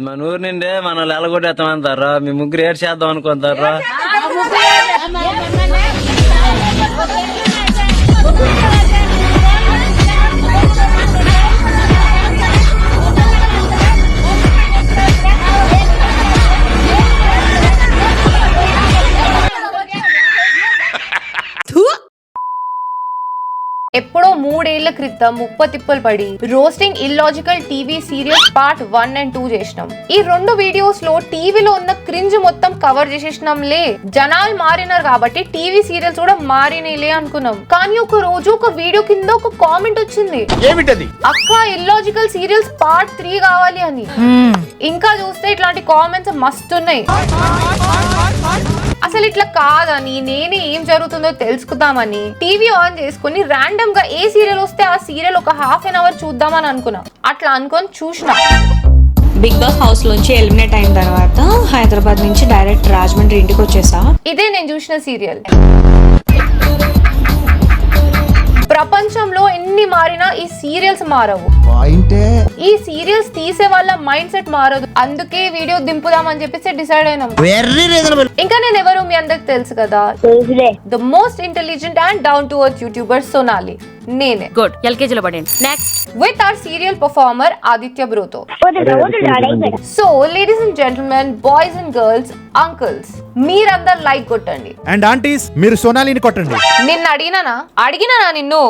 మన ఊరు నుండి మనం ఎలగొట్టేస్తామంటారా మీ ముగ్గురు ఏడు చేద్దాం అనుకుంటారా? ఎప్పుడో 3 ఏళ్ల క్రితం ముప్పతిప్పలు పడి roasting illogical TV serials part 1 and 2 చేసినాం. ఈ 2 వీడియోస్ లో టీవీలో ఉన్న క్రింజ్ మొత్తం కవర్ చేసేసినాంలే. జనాలు మారినారు కాబట్టి టీవీ సీరియల్స్ కూడా మారినలే అనుకున్నాం. కానీ ఒక రోజు ఒక వీడియో కింద ఒక కామెంట్ వచ్చింది, ఏమిటది? అక్క ఇల్లాజికల్ సీరియల్స్ పార్ట్ 3 కావాలి అని. ఇంకా చూస్తే ఇట్లాంటి కామెంట్స్ మస్తున్నాయి. అసలు ఇట్లా కాదని నేనే ఏం జరుగుతుందో తెలుసుకుందామని టీవీ ఆన్ చేసుకుని ర్యాండమ్ గా ఏ సీరియల్ వస్తే ఆ సీరియల్ ఒక ½ an hour చూద్దామని అనుకున్నా. అట్లా అనుకొని చూసిన. బిగ్ బాస్ హౌస్ లోంచి ఎలిమినేట్ అయిన తర్వాత హైదరాబాద్ నుంచి డైరెక్ట్ రాజమండ్రి ఇంటికి వచ్చేసా. ఇదే నేను చూసిన సీరియల్. ప్రపంచంలో ఎన్ని మారినా ఈ సీరియల్స్ మారవు. ఈ సీరియల్స్ తీసే వాళ్ళ మైండ్ సెట్ మారదు. అందుకే వీడియో దింపుదామని చెప్పేసి డిసైడ్ అయినాం. ఇంకా నేను ఎవరు మీ అందరికి తెలుసు కదా, the most intelligent and down to earth YouTuber Sonali. నేనే. గుడ్. ఎల్కేజీలో పడండి. Next with our serial performer Aditya Broto. So ladies and gentlemen, boys and girls, uncles, మీరందరూ లైక్ కొట్టండి. అండ్ ఆంటీస్ మీరు సోనాలిని కొట్టండి. నిన్ను అడిగినానా నిన్ను?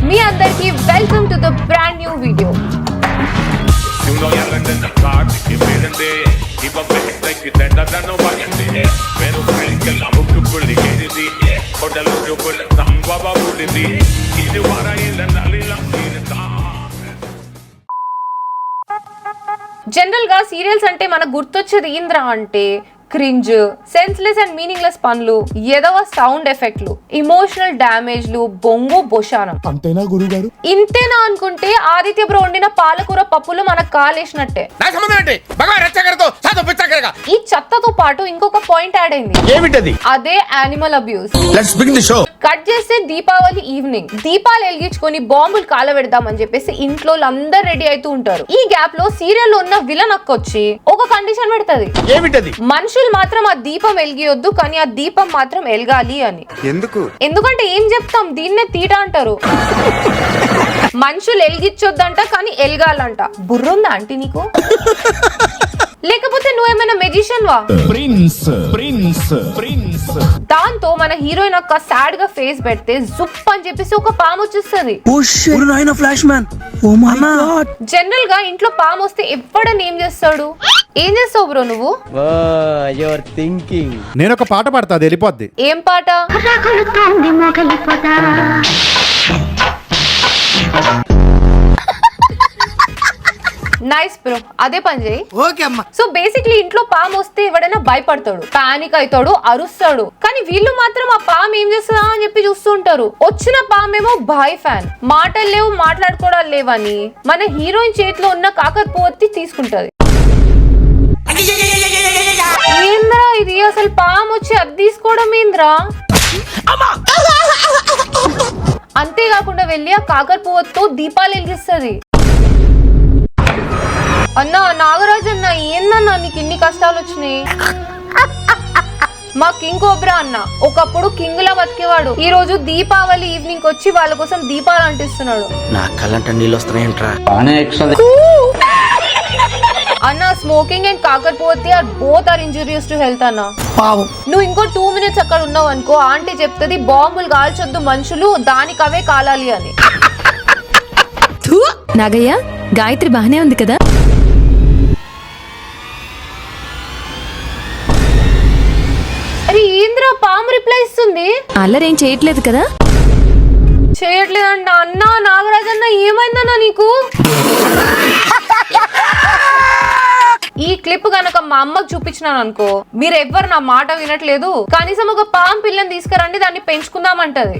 మీ అందరికి welcome to the brand new video. General గా సీరియల్స్ అంటే మనకు గుర్తొచ్చేది ఏంద్రా అంటే క్రింజ్, సెన్స్లెస్ అండ్ మీనింగ్లెస్ పనులు, ఎదవ సౌండ్ ఎఫెక్ట్లు, ఇమోషనల్ డ్యామేజ్లు, బొంగు బొషానం. అంతేనా గురుగారు? ఇంతేనా అనుకుంటే ఆదిత్య బ్రో వండిన పాలకూర పప్పులు మనకు కాలేసినట్టే. ఈ చెత్తతో పాటు ఇంకొక పాయింట్ యాడ్ అయింది. ఏమిటది? అదే యానిమల్ అబ్యూస్. కట్ చేస్తే దీపావళి ఈవినింగ్ దీపాలు వెలిగించుకొని బాంబులు కాలబెడదామని చెప్పేసి ఇంట్లో అందరు రెడీ అవుతూ ఉంటారు. ఈ గ్యాప్ లో సీరియల్ లో ఉన్న విలన్ అక్కొచ్చి ఒక కండిషన్ పెడతది. ఏమిటది? మనుషులు మాత్రం ఆ దీపం వెలిగియొద్దు, కానీ ఆ దీపం మాత్రం వెలగాలి అని. ఎందుకంటే ఏం చెప్తాం, దీన్నే తీట అంటారు. మనుషులు వెలిగించొద్దంట కానీ ఎలగాలంట. బుర్రుందా ఆంటీ నీకు? లేకపోతే నువ్వేమైనా మెజిషియన్ వా? దాంతో మన హీరోయిన్ ఒక సాడ్ గా ఫేస్ పెడితే జుప్ అని చెప్పేసి ఒక పాము వచ్చేస్తుంది. జనరల్ గా ఇంట్లో పాము వస్తే ఎప్పుడని ఏం చేస్తాడు? ఏం చేస్తావు బ్రో నువ్వు? నేను ఒక పాట పాడతా, అది వెళ్ళిపోద్ది. ఏం పాట? నైస్ బ్రో, అదే పని చేయి. సో బేసిక్లీ ఇంట్లో పాము వస్తే ఎవడైనా భయపడతాడు, పానిక్ అవుతాడు, అరుస్తాడు. కానీ వీళ్ళు మాత్రం ఆ పాము ఏం చేస్తుందా అని చెప్పి చూస్తూ ఉంటారు. వచ్చిన పామేమో బాయ్ ఫ్యాన్, మాటలు లేవు, మాట్లాడుకోవడాలు లేవని మన హీరోయిన్ చేతిలో ఉన్న కాకరపువ్వొత్తి తీసుకుంటది. ఏంద్రా ఇది? అసలు పాము వచ్చి అది తీసుకోవడం ఏంద్రా? అంతేకాకుండా వెళ్ళి ఆ కాకరపువ్వొత్తితో దీపాలు వెలిగిస్తుంది. అన్నా నాగరాజ్ అన్న, ఏందన్నా నీకు ఇన్ని కష్టాలు వచ్చినాయి? మా కింగ్ కోబ్రా అన్న ఒకప్పుడు కింగ్ లా బతికేవాడు. ఈ రోజు దీపావళి ఈవినింగ్ వచ్చి వాళ్ళ కోసం దీపాలు అంటిస్తున్నాడు. అన్న స్మోకింగ్ అండ్ కాకరపువ్వొత్తి are both are injurious to health అన్న. నువ్వు ఇంకో 2 minutes అక్కడ ఉన్నావు అనుకో, ఆంటీ చెప్తుంది బాంబులు కాల్చొద్దు, మనుషులు దానికవే కాలాలి అని. నాగయ్య, గాయత్రి బానే ఉంది కదా? అరే ఏంద్రా పాము రిప్లై ఇస్తుంది? అల్లరేం చేయట్లేదు కదా? చేయట్లేదంట. అన్న నాగరాజ్ అన్న ఏమైందన్నా నీకు? ఈ క్లిప్ గనక మా అమ్మకు చూపించినాను అనుకో, మీరు ఎవ్వరు నా మాట వినట్లేదు, కనీసం ఒక పాము పిల్లని తీసుకురండి, దాన్ని పెంచుకుందామంటది.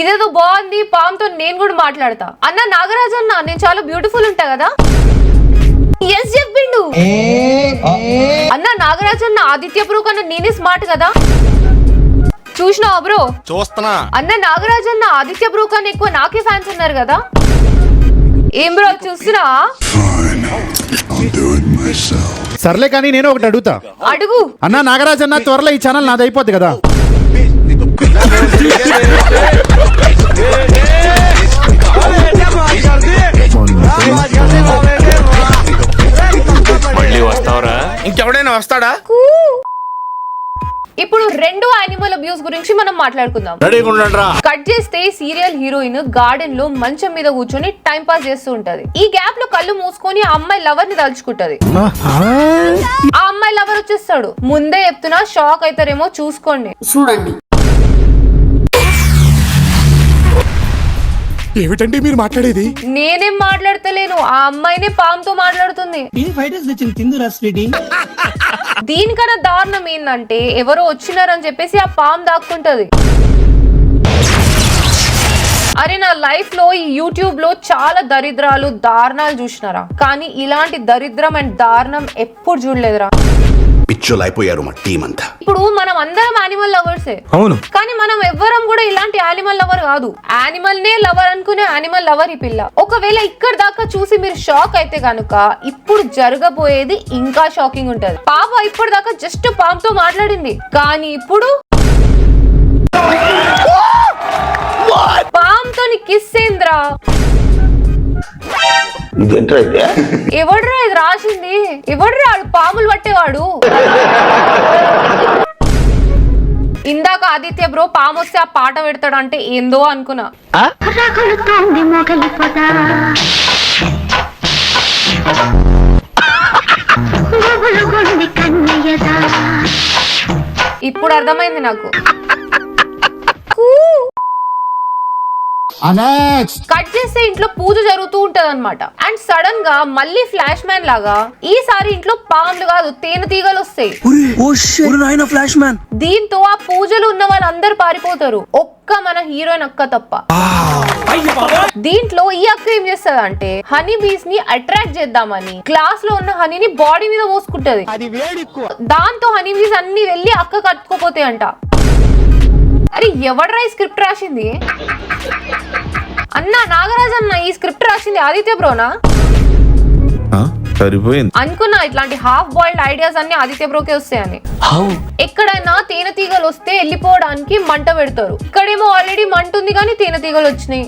ఇదేదో బాగుంది, పాముతో నేను కూడా మాట్లాడతా. అన్న నాగరాజ్ అన్న, నేను చాలా బ్యూటిఫుల్ ఉంటా కదా? ఎస్ చెప్పిండు. అన్న నాగరాజ్ అన్న, ఆదిత్య బ్రో కన్నా నేనే స్మార్ట్ కదా? చూసినావా బ్రో? చూస్తున్నా. అన్న నాగరాజ్ అన్న, ఆదిత్య బ్రో కన్నా ఎక్కువ నాకే ఫ్యాన్స్ ఉన్నారు కదా? ఏం బ్రో చూస్తున్నా? సర్లే కానీ నేను ఒకటి అడుగుతా. అడుగు. అన్నా నాగరాజ్ అన్న, త్వరలో ఈ ఛానల్ నాది అయిపోద్ది కదా? ఇంకెవడైనా వస్తాడా? ఇప్పుడు రెండు యానిమల్ అబ్యూస్ గురించి మనం మాట్లాడుకుందాం. కట్ చేస్తే సీరియల్ హీరోయిన్ గార్డెన్ లో మంచం మీద కూర్చొని టైం పాస్ చేస్తూ ఉంటది. ఈ గ్యాప్ లో కళ్ళు మూసుకొని ఆ అమ్మాయి లవర్ ని తలుచుకుంటది. ఆ అమ్మాయి లవర్ వచ్చేస్తాడు. ముందే చెప్తున్నా, షాక్ అవుతారేమో చూసుకోండి. ఏమిటండి మీరు మాట్లాడేది? నేనేం మాట్లాడతలేను, ఆ అమ్మాయినే పాముతో మాట్లాడుతుంది. దీనికన్నా దారుణం ఏంటంటే, ఎవరో వచ్చినారని చెప్పేసి ఆ పాము దాక్కుంటది. అరే నా లైఫ్ లో ఈ యూట్యూబ్ లో చాలా దరిద్రాలు దారుణాలు చూసినారా, కానీ ఇలాంటి దరిద్రం అండ్ దారుణం ఎప్పుడు చూడలేదురా. పిచ్చోలైపోయారు మా టీం అంతా. ఇప్పుడు మనం అందరం యానిమల్ లవర్సే. అవును. కానీ మనం ఎవ్వరం కూడా ఇలాంటి యానిమల్ లవర్ కాదు. యానిమల్ నే లవర్ అనుకునే యానిమల్ లవర్ ఈ పిల్ల. ఒకవేళ ఇక్కడ దాకా చూసి మీరు షాక్ అయితే కనుక, ఇప్పుడు జరగబోయేది ఇంకా షాకింగ్ ఉంటది. పాప ఇప్పటిదాకా జస్ట్ పాముతో మాట్లాడింది, కానీ ఇప్పుడు పాముతో కిస్ ఏంద్రా? ఎవడ్రా ఇది రాసింది? ఎవడ్రా పాములు పట్టేవాడు? ఇందాక ఆదిత్య బ్రో పాము వస్తే ఆ పాట పెడతాడు అంటే ఏందో అనుకున్నా. ఇప్పుడు అర్థమైంది నాకు. కట్ చేస్తే ఇంట్లో పూజ జరుగుతూ ఉంటది అనమాట. అండ్ సడన్ గా మళ్ళీ ఫ్లాష్ మ్యాన్ లాగా ఈసారి ఇంట్లో పాములు కాదు తేనెటీగలు వస్తాయి. దీంతో ఆ పూజలు ఉన్న వాళ్ళందరూ పారిపోతారు, ఒక్క మన హీరోయిన్ అక్క తప్ప. దీంట్లో ఈ అక్క ఏం చేస్తుంది అంటే, హనీ బీస్ ని అట్రాక్ట్ చేద్దామని గ్లాస్ లో ఉన్న హనీని బాడీ మీద పోసుకుంటది. దాంతో హనీ బీస్ అన్ని వెళ్ళి అక్క కట్టుకోపోతాయి అంట. అరే ఎవడ్రా ఈ స్క్రిప్ట్ రాసింది? అన్నా నాగరాజ్ అన్న, ఈ స్క్రిప్ట్ రాసింది ఆదిత్య బ్రోనా? సరిపోయింది అనుకున్నా ఇట్లాంటి హాఫ్ బాయిల్డ్ ఐడియాస్ అన్ని ఆదిత్య బ్రోకే వస్తాయని. ఎక్కడైనా తేనెటీగలు వస్తే వెళ్ళిపోవడానికి మంట పెడతారు. ఇక్కడేమో ఆల్రెడీ మంట ఉంది కానీ తేనెటీగలు వచ్చినాయి.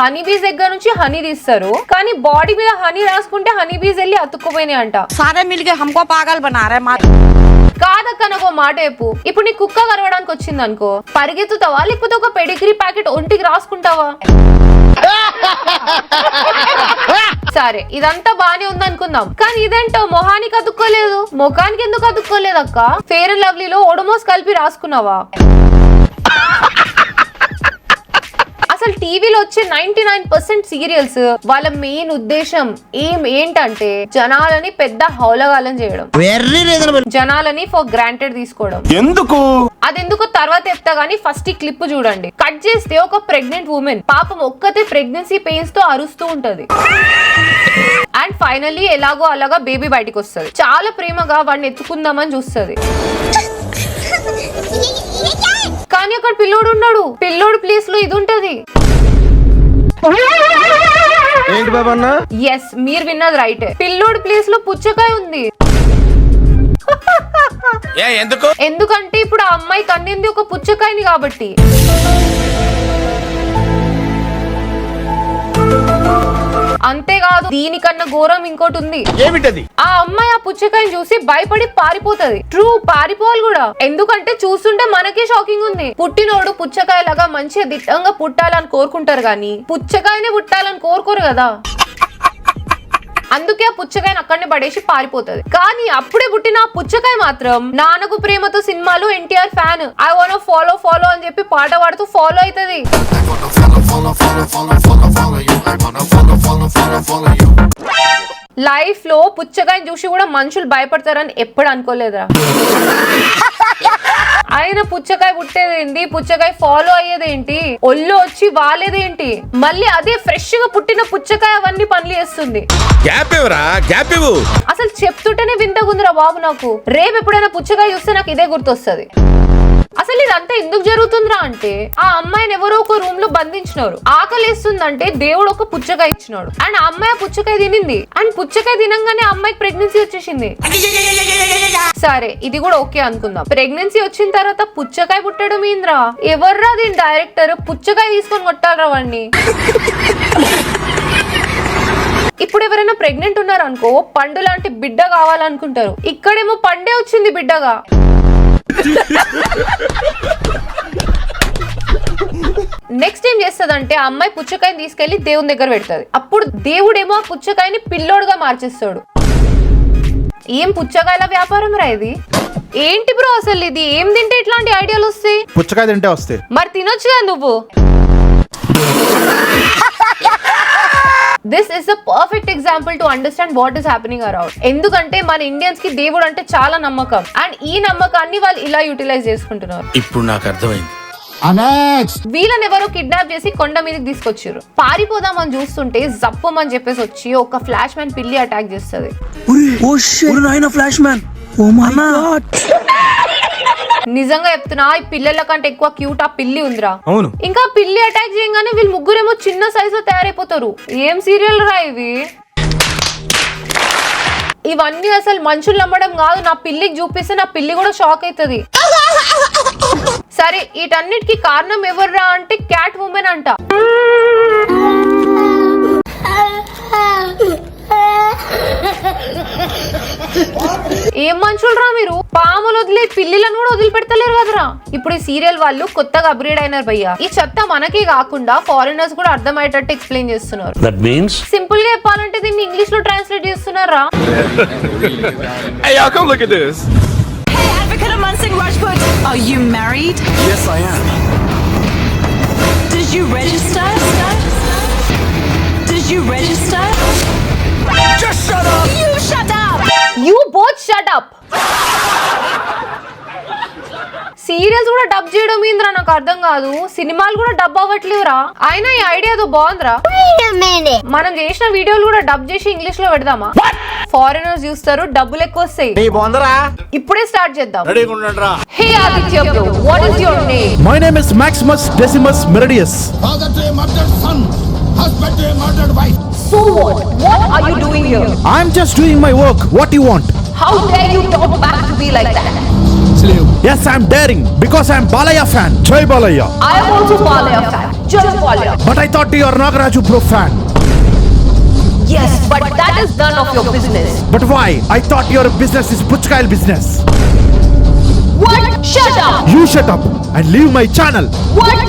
హనీ బీస్ దగ్గర నుంచి హనీ తీస్తారు, కానీ బాడీ మీద హనీ రాసుకుంటే హనీ బీస్ వెళ్ళి అతుక్కుపోయినాయి అంట. కాదక్క నాకు మాట చెప్పు, ఇప్పుడు నీ కుక్క కరవడానికి వచ్చింది అనుకో, పరిగెత్తుతావా లేకపోతే ఒక పెడిగ్రీ ప్యాకెట్ ఒంటికి రాసుకుంటావా? సరే ఇదంతా బానే ఉంది అనుకుందాం, కానీ ఇదేంటో మొహానికి అతుక్కోలేదు. ముఖానికి ఎందుకు అతుక్కోలేదు అక్క? ఫేర్ అండ్ లవ్లీలో ఓడమోస్ కలిపి రాసుకున్నావా? అసలు టీవీలో వచ్చే 99% సీరియల్స్ వాళ్ళ మెయిన్ ఉద్దేశం ఏంటంటే జనాలని పెద్ద హౌలగాలం చేయడం, జనాలని ఫర్ గ్రాంటెడ్ తీసుకోవడం. ఎందుకు? అదెందుకో తర్వాత చెప్తా గానీ ఫస్ట్ ఈ క్లిప్ చూడండి. కట్ చేస్తే ఒక ప్రెగ్నెంట్ ఉమెన్ పాపం ఒక్కతే ప్రెగ్నెన్సీ పెయిన్స్ తో అరుస్తూ ఉంటది. అండ్ ఫైనల్లీ ఎలాగో అలాగా బేబీ బయటికి వస్తుంది. చాలా ప్రేమగా వాడిని ఎత్తుకుందామని చూస్తుంది, కానీ అక్కడ పిల్లోడు ఉన్నాడు. పిల్లోడు ప్లేస్ లో ఇది ఉంటది. ఎస్, మీరు విన్నది రైట్. పిల్లోడు ప్లేస్ లో పుచ్చకాయ ఉంది. ఎందుకంటే ఇప్పుడు ఆ అమ్మాయి కన్నింది ఒక పుచ్చకాయని కాబట్టి. అంతేకాదు, దీనికన్నా ఘోరం ఇంకోటి ఉంది. ఏమిటది? ఆ అమ్మాయి ఆ పుచ్చకాయని చూసి భయపడి పారిపోతది. ట్రూ, పారిపోవాలి కూడా. ఎందుకంటే చూస్తుంటే మనకే షాకింగ్ ఉంది. పుట్టినోడు పుచ్చకాయ లాగా మంచిగా దిట్టంగా పుట్టాలని కోరుకుంటారు, కానీ పుచ్చకాయనే పుట్టాలని కోరుకోరు కదా. అందుకే ఆ పుచ్చకాయని అక్కడనే పడేసి పారిపోతది. కానీ అప్పుడే పుట్టిన ఆ పుచ్చకాయ మాత్రం నాన్నకు ప్రేమతో సినిమాలో NTR fan, I want follow follow అని చెప్పి పాట పాడుతూ ఫాలో అవుతుంది. లైఫ్ లో పుచ్చకాయని చూసి కూడా మనుషులు భయపడతారని ఎప్పుడు అనుకోలేదురా. ఆయన పుచ్చకాయ పుట్టేదేంటి, పుచ్చకాయ ఫాలో అయ్యేదేంటి, ఒళ్ళు వచ్చి వాలేదేంటి, మళ్ళీ అదే ఫ్రెష్ గా పుట్టిన పుచ్చకాయ అవన్నీ పనులు చేస్తుంది. అసలు చెప్తుంటేనే వింతగుందిరా బాబు నాకు. రేపు ఎప్పుడైనా పుచ్చకాయ చూస్తే నాకు ఇదే గుర్తొస్తుంది. అసలు ఇదంతా ఎందుకు జరుగుతుందిరా అంటే ఆ అమ్మాయిని ఎవరో ఒక రూమ్ లో బంధించినారు. ఆకలిస్తుందంటే దేవుడు ఒక పుచ్చకాయ ఇచ్చినాడు అండ్ ఆ అమ్మాయి పుచ్చకాయ తినింది అండ్ పుచ్చకాయ తినంగానే అమ్మాయికి ప్రెగ్నెన్సీ వచ్చేసింది. సరే ఇది కూడా ఓకే అనుకుందాం. ప్రెగ్నెన్సీ వచ్చిన తర్వాత పుచ్చకాయ పుట్టడం ఏంద్రా? ఎవర్రా దీని డైరెక్టర్? పుచ్చకాయ తీసుకొని కొట్టాలరా వాడిని. ఇప్పుడు ఎవరైనా ప్రెగ్నెంట్ ఉన్నారు అనుకో, పండు లాంటి బిడ్డ కావాలనుకుంటారు. ఇక్కడేమో పండే వచ్చింది బిడ్డగా. నెక్స్ట్ ఏం చేస్తదంటే ఆ అమ్మాయి పుచ్చకాయని తీసుకెళ్లి దేవుని దగ్గర పెడతది. అప్పుడు దేవుడేమో ఆ పుచ్చకాయని పిల్లోడుగా మార్చేస్తాడు. ఏం పుచ్చకాయల వ్యాపారం రా ఇది? ఏంటి బ్రో అసలు ఇది? ఏం తింటే ఇట్లాంటి ఐడియాలు వస్తాయి? పుచ్చకాయ తింటే వస్తాయి. మరి తినొచ్చు కదా నువ్వు. This is the perfect example to understand what is happening around. ఎందుకంటే మన ఇండియన్స్ కి దేవుడు అంటే చాలా నమ్మకం అండ్ ఈ నమ్మకాన్ని వాళ్ళు ఇలా యూటిలైజ్ చేసుకుంటున్నారు. ఇప్పుడు నాకు అర్థమైంది. వీళ్ళని ఎవరో కిడ్నాప్ చేసి కొండ మీదకి తీసుకొచ్చారు. పారిపోదామని చూస్తుంటే జప్పమని చెప్పేసి వచ్చి ఒక ఫ్లాష్ మ్యాన్ పిల్లి అటాక్ చేస్తుంది. నిజంగా చెప్తున్నా, ఈ పిల్లల కంటే ఎక్కువ క్యూట్ ఆ పిల్లి ఉందిరా. అవును. ఇంకా పిల్లి అటాక్ చేయగానే వీళ్ళు ముగ్గురేమో చిన్న సైజు లో తయారైపోతారు. ఏం సీరియల్ రా ఇవి? ఇవన్నీ అసలు మనుషులు నమ్మడం కాదు. నా పిల్లికి చూపిస్తే నా పిల్లి కూడా షాక్ అవుతుంది. సరే వీటన్నిటికీ కారణం ఎవర్రా అంటే క్యాట్ ఉమెన్ అంట. ఏం మనుషులు రా మీరు? పాములు వదిలే పిల్లిలను కూడా వదిలిపెడతలేరు కదరా. ఇప్పుడు ఈ సీరియల్ వాళ్ళు కొత్తగా అప్గ్రేడ్ అయినారు భయ్యా. ఈ చెత్త మనకే కాకుండా ఫారినర్స్ కూడా అర్థమయ్యేటట్టు ఎక్స్ప్లెయిన్ చేస్తున్నారు. సింపుల్ గా చెప్పాలంటే దీన్ని ఇంగ్లీష్ లో ట్రాన్స్లేట్ చేస్తున్నారా? Advocate Mansingh Rajput, are you married? Yes, I am. Did you register? Did you register? Just shut up! You shut up! You both shut up! Serials కూడా dub చేయడం ఏంద్రా నాకు అర్థం కాదు. సినిమాలు కూడా డబ్ అవ్వట్లేవురా. అయినా ఈ ఐడియాతో బాగుందిరా. మనం చేసిన వీడియోలు కూడా డబ్ చేసి ఇంగ్లీష్ లో పెడదామా? ఫారినర్స్ చూస్తారు, డబ్బులు ఎక్కువ వస్తాయి. ఇప్పుడే స్టార్ట్ చేద్దాం. Hey Aditya bro, what is your name? My name is Maximus Decimus Meridius. So what are you doing here? I am just doing my work. What do you want? How dare you talk back to me like that? Yes, I am daring because I am Balaya fan. Jai Balaya. I am also Balaya fan. Jai Balaya. But I thought you are Nagaraju Bro fan. Yes, but that is none of your business. But why? I thought your business is Puchkail business. What? Shut up. You shut up and leave my channel. What?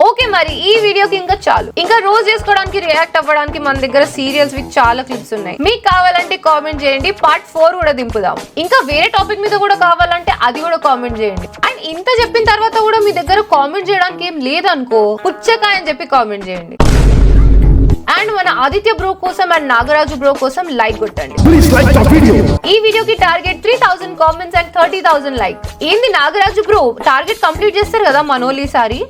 Okay మరి ఈ వీడియోకి ఇంకా చాలు. ఇంకా రోజు చేసుకోవడానికి react అవ్వడానికి మన దగ్గర సీరియల్స్ విత్ చాలా క్లిప్స్ ఉన్నాయి. మీకు కావాలంటే కామెంట్ చేయండి, పార్ట్ 4 కూడా దింపుదాం. ఇంకా వేరే టాపిక్ మీద కూడా కావాలంటే అది కూడా కామెంట్ చేయండి. అండ్ ఇంత చెప్పిన తర్వాత కూడా మీ దగ్గర కామెంట్ చేయడానికి ఏం లేదనుకో, పుచ్చకాయ అని చెప్పి కామెంట్ చేయండి. అండ్ మన ఆదిత్య బ్రో కోసం అండ్ నాగరాజు బ్రో కోసం లైక్ కొట్టండి. Please like the video. ఈ వీడియోకి టార్గెట్ 3000 కామెంట్స్ అండ్ 30,000 లైక్స్. ఏంది నాగరాజు బ్రో, టార్గెట్ కంప్లీట్ చేస్తారు కదా మనోళ్ళు ఈసారి?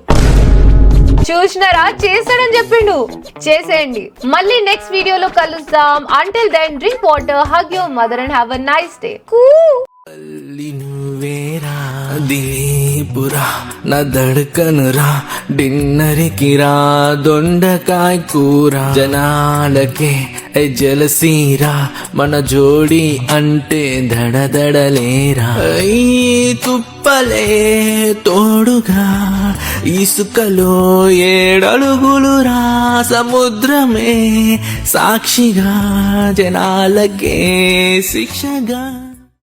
చూసినారా, చేస్తాడని చెప్పిండు. చేసేయండి. మళ్ళీ నెక్స్ట్ వీడియోలో కలుద్దాం. Until then drink water, hug your mother and have a nice day. నువ్వేరా దీపురా నా దడకనురా డిన్నరికిరా దొండకాయ కూర జనాలకే జలసీరా మన జోడి అంటే దడదడలేరా ఈ తుప్పలే తోడుగా ఇసుకలో 7 అడుగులురా సముద్రమే సాక్షిగా జనాలకే శిక్షగా